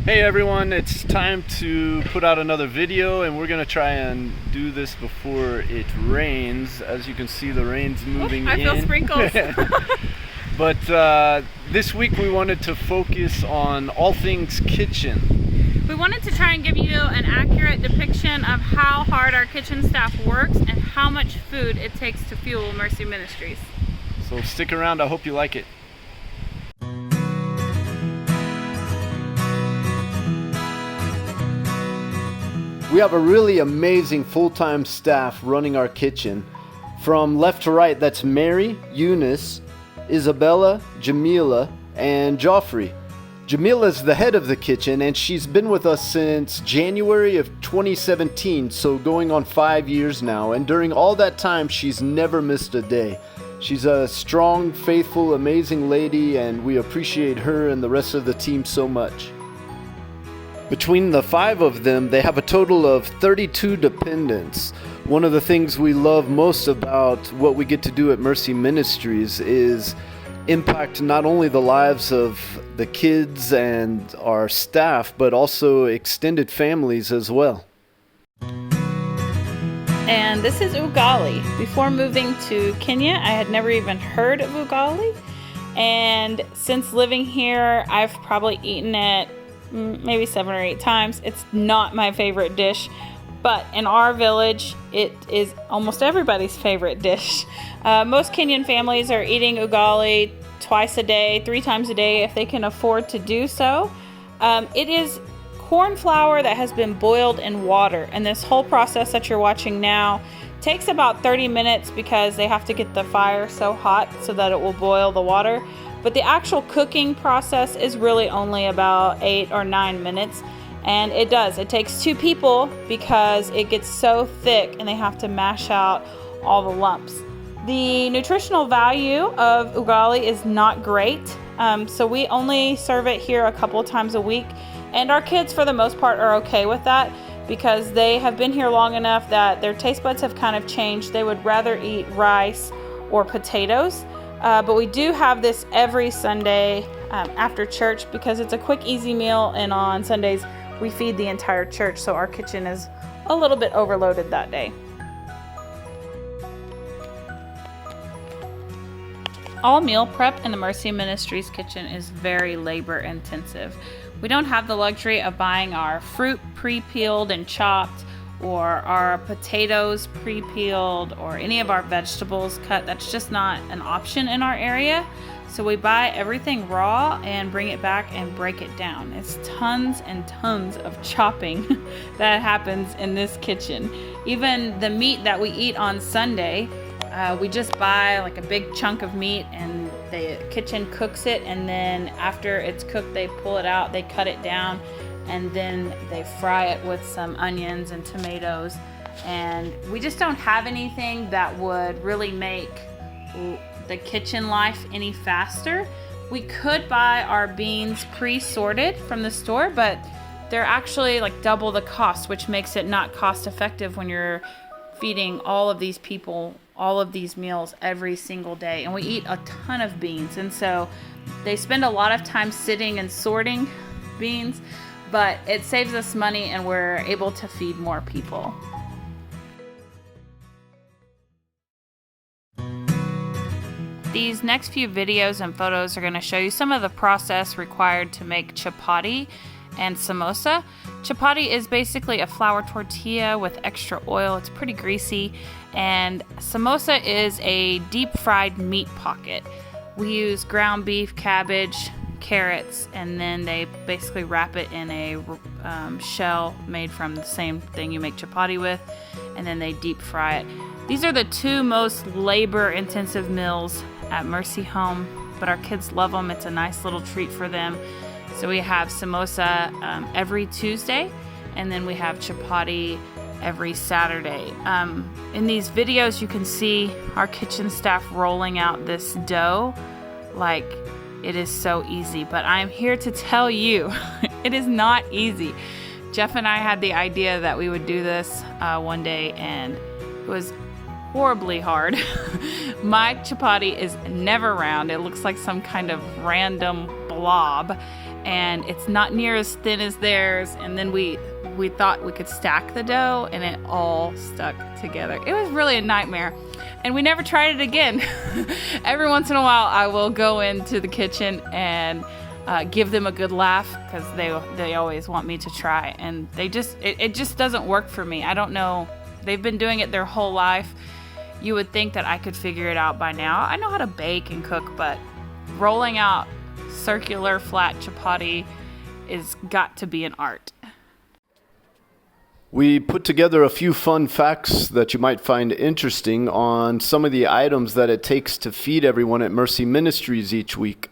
Hey everyone, it's time to put out another video, and we're gonna try and do this before it rains. As you can see, the rain's moving in. I feel sprinkles. But this week we wanted to focus on all things kitchen. We wanted to try and give you an accurate depiction of how hard our kitchen staff works and how much food it takes to fuel Mercy Ministries. So stick around, I hope you like it. We have a really amazing full-time staff running our kitchen. From left to right, that's Mary, Eunice, Isabella, Jamila, and Joffrey. Jamila is the head of the kitchen, and she's been with us since January of 2017, so going on 5 years now. And during all that time, she's never missed a day. She's a strong, faithful, amazing lady, and we appreciate her and the rest of the team so much. Between the 5 of them, they have a total of 32 dependents. One of the things we love most about what we get to do at Mercy Ministries is impact not only the lives of the kids and our staff, but also extended families as well. And this is Ugali. Before moving to Kenya, I had never even heard of Ugali. And since living here, I've probably eaten it maybe 7 or 8 times. It's not my favorite dish, but in our village, it is almost everybody's favorite dish. Most Kenyan families are eating ugali twice a day, 3 times a day if they can afford to do so. It is corn flour that has been boiled in water, and this whole process that you're watching now takes about 30 minutes because they have to get the fire so hot so that it will boil the water. But the actual cooking process is really only about 8 or 9 minutes. And it takes 2 people because it gets so thick and they have to mash out all the lumps. The nutritional value of ugali is not great. So we only serve it here a couple of times a week. And our kids, for the most part, are okay with that because they have been here long enough that their taste buds have kind of changed. They would rather eat rice or potatoes. But we do have this every Sunday after church because it's a quick, easy meal, and on Sundays we feed the entire church, so our kitchen is a little bit overloaded that day. All meal prep in the Mercy Ministries kitchen is very labor intensive. We don't have the luxury of buying our fruit pre-peeled and chopped, or our potatoes pre-peeled, or any of our vegetables cut. That's just not an option in our area. So we buy everything raw and bring it back and break it down. It's tons and tons of chopping that happens in this kitchen. Even the meat that we eat on Sunday, we just buy like a big chunk of meat and the kitchen cooks it, and then after it's cooked they pull it out, they cut it down, and then they fry it with some onions and tomatoes. And we just don't have anything that would really make the kitchen life any faster. We could buy our beans pre-sorted from the store, but they're actually like double the cost, which makes it not cost effective when you're feeding all of these people all of these meals every single day. And we eat a ton of beans, and so they spend a lot of time sitting and sorting beans, but it saves us money and we're able to feed more people. These next few videos and photos are going to show you some of the process required to make chapati and samosa. Chapati is basically a flour tortilla with extra oil. It's pretty greasy. And samosa is a deep fried meat pocket. We use ground beef, cabbage, carrots, and then they basically wrap it in a shell made from the same thing you make chapati with, and then they deep fry it. These are the 2 most labor intensive meals at Mercy Home, but our kids love them. It's a nice little treat for them. So we have samosa every Tuesday, and then we have chapati every Saturday. In these videos you can see our kitchen staff rolling out this dough like it is so easy, but I'm here to tell you it is not easy. Jeff and I had the idea that we would do this one day, and it was horribly hard. My chapati is never round. It looks like some kind of random blob. and it's not near as thin as theirs. And then we thought we could stack the dough, and it all stuck together. It was really a nightmare, and we never tried it again. Every once in a while, I will go into the kitchen and give them a good laugh, because they always want me to try, and it just doesn't work for me. I don't know. They've been doing it their whole life. You would think that I could figure it out by now. I know how to bake and cook, but rolling out circular flat chapati is got to be an art. We put together a few fun facts that you might find interesting on some of the items that it takes to feed everyone at Mercy Ministries each week.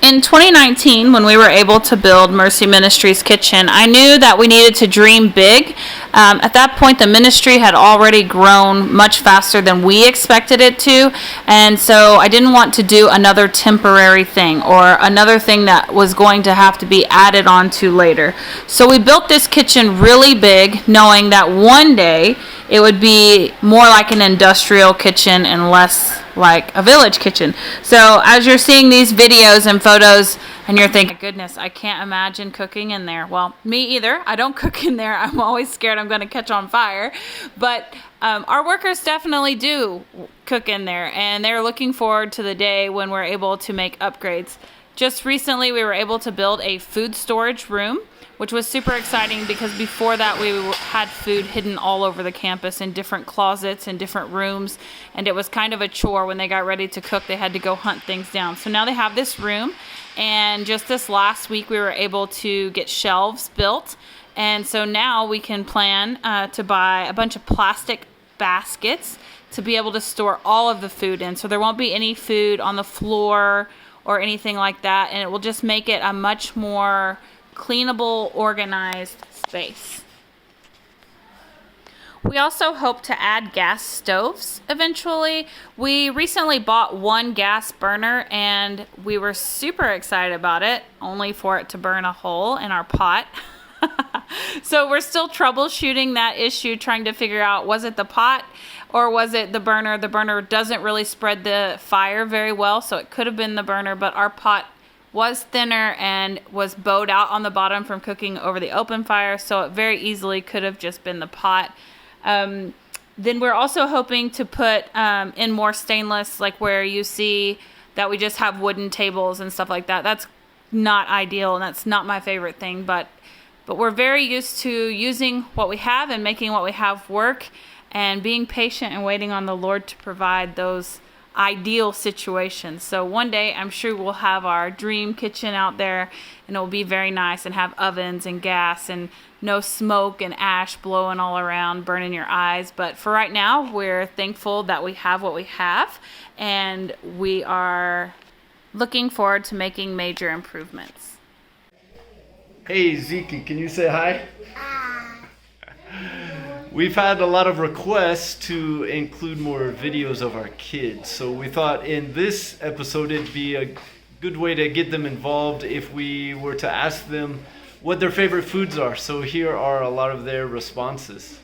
In 2019, when we were able to build Mercy Ministries Kitchen, I knew that we needed to dream big. At that point, the ministry had already grown much faster than we expected it to, and so I didn't want to do another temporary thing or another thing that was going to have to be added on to later. So we built this kitchen really big, knowing that one day it would be more like an industrial kitchen and less like a village kitchen. So as you're seeing these videos and photos and you're thinking, goodness, I can't imagine cooking in there. Well, me either. I don't cook in there. I'm always scared I'm going to catch on fire. But our workers definitely do cook in there, and they're looking forward to the day when we're able to make upgrades. Just recently, we were able to build a food storage room, which was super exciting because before that we had food hidden all over the campus in different closets and different rooms, and it was kind of a chore. When they got ready to cook, they had to go hunt things down. So now they have this room, and just this last week we were able to get shelves built, and so now we can plan to buy a bunch of plastic baskets to be able to store all of the food in, so there won't be any food on the floor or anything like that, and it will just make it a much more cleanable, organized space. We also hope to add gas stoves eventually. We recently bought one gas burner, and we were super excited about it, only for it to burn a hole in our pot. So we're still troubleshooting that issue, trying to figure out, was it the pot or was it the burner? The burner doesn't really spread the fire very well, so it could have been the burner, but our pot was thinner and was bowed out on the bottom from cooking over the open fire, so it very easily could have just been the pot. Then we're also hoping to put in more stainless, like where you see that we just have wooden tables and stuff like that. That's not ideal, and that's not my favorite thing, but we're very used to using what we have and making what we have work, and being patient and waiting on the Lord to provide those ideal situations. So one day I'm sure we'll have our dream kitchen out there, and it'll be very nice and have ovens and gas and no smoke and ash blowing all around, burning your eyes. But for right now, we're thankful that we have what we have, and we are looking forward to making major improvements. Hey Zeke, can you say hi? We've had a lot of requests to include more videos of our kids, so we thought in this episode it'd be a good way to get them involved if we were to ask them what their favorite foods are. So here are a lot of their responses.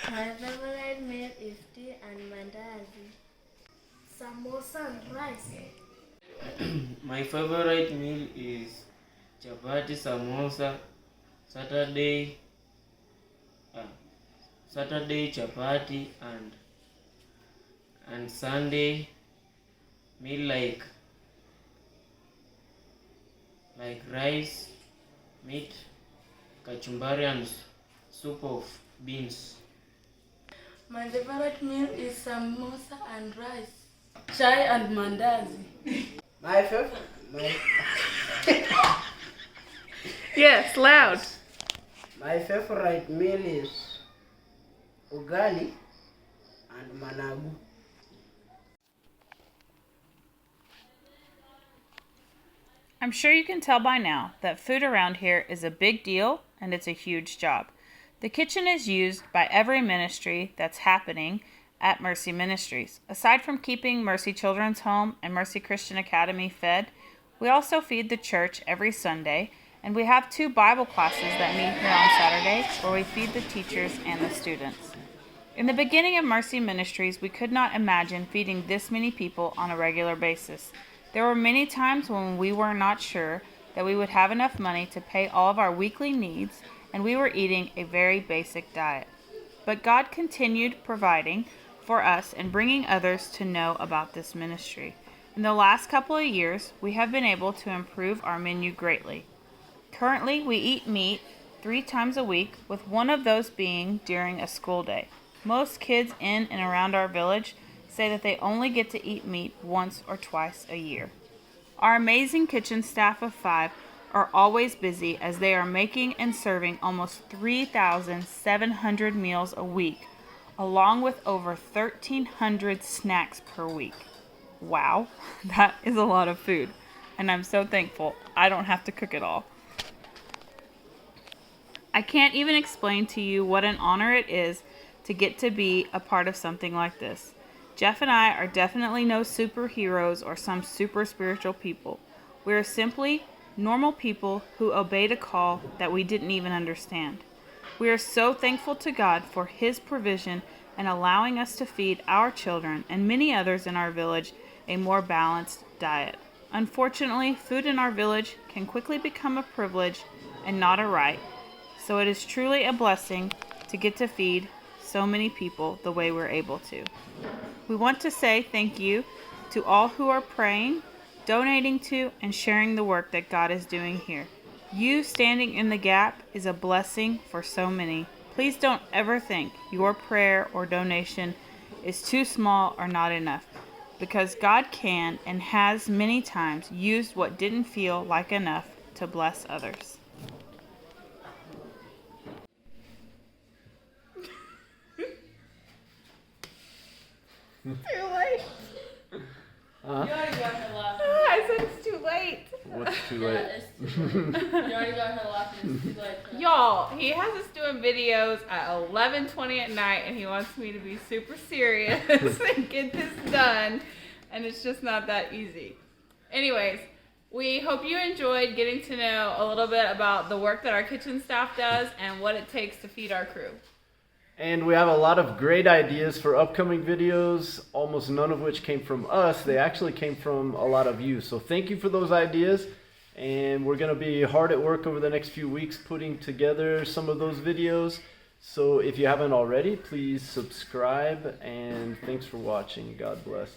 My favorite meal is tea and mandazi, samosa and rice. My favorite meal is chapati, samosa, Saturday chapati, and Sunday meal like rice, meat, kachumbari, and soup of beans. My favorite meal is samosa and rice, chai and mandazi. My favorite. Yes, loud. My favorite meal is ugali and managu. I'm sure you can tell by now that food around here is a big deal and it's a huge job. The kitchen is used by every ministry that's happening at Mercy Ministries. Aside from keeping Mercy Children's Home and Mercy Christian Academy fed, we also feed the church every Sunday, and we have 2 Bible classes that meet here on Saturdays where we feed the teachers and the students. In the beginning of Mercy Ministries, we could not imagine feeding this many people on a regular basis. There were many times when we were not sure that we would have enough money to pay all of our weekly needs, and we were eating a very basic diet. But God continued providing for us and bringing others to know about this ministry. In the last couple of years, we have been able to improve our menu greatly. Currently, we eat meat 3 times a week, with one of those being during a school day. Most kids in and around our village say that they only get to eat meat once or twice a year. Our amazing kitchen staff of 5 are always busy as they are making and serving almost 3,700 meals a week, along with over 1,300 snacks per week. Wow, that is a lot of food, and I'm so thankful I don't have to cook it all. I can't even explain to you what an honor it is to get to be a part of something like this. Jeff and I are definitely no superheroes or some super spiritual people. We are simply normal people who obeyed a call that we didn't even understand. We are so thankful to God for His provision and allowing us to feed our children and many others in our village a more balanced diet. Unfortunately, food in our village can quickly become a privilege and not a right, so it is truly a blessing to get to feed so many people the way we're able to. We want to say thank you to all who are praying, donating to, and sharing the work that God is doing here. You standing in the gap is a blessing for so many. Please don't ever think your prayer or donation is too small or not enough, because God can and has many times used what didn't feel like enough to bless others. Too late. Huh? You already got her laughing. I said it's too late. What's too late? You already got her laughing. It's too late. Y'all, he has us doing videos at 11:20 at night, and he wants me to be super serious and get this done, and it's just not that easy. Anyways, we hope you enjoyed getting to know a little bit about the work that our kitchen staff does and what it takes to feed our crew. And we have a lot of great ideas for upcoming videos, almost none of which came from us. They actually came from a lot of you. So thank you for those ideas. And we're going to be hard at work over the next few weeks putting together some of those videos. So if you haven't already, please subscribe. And thanks for watching. God bless.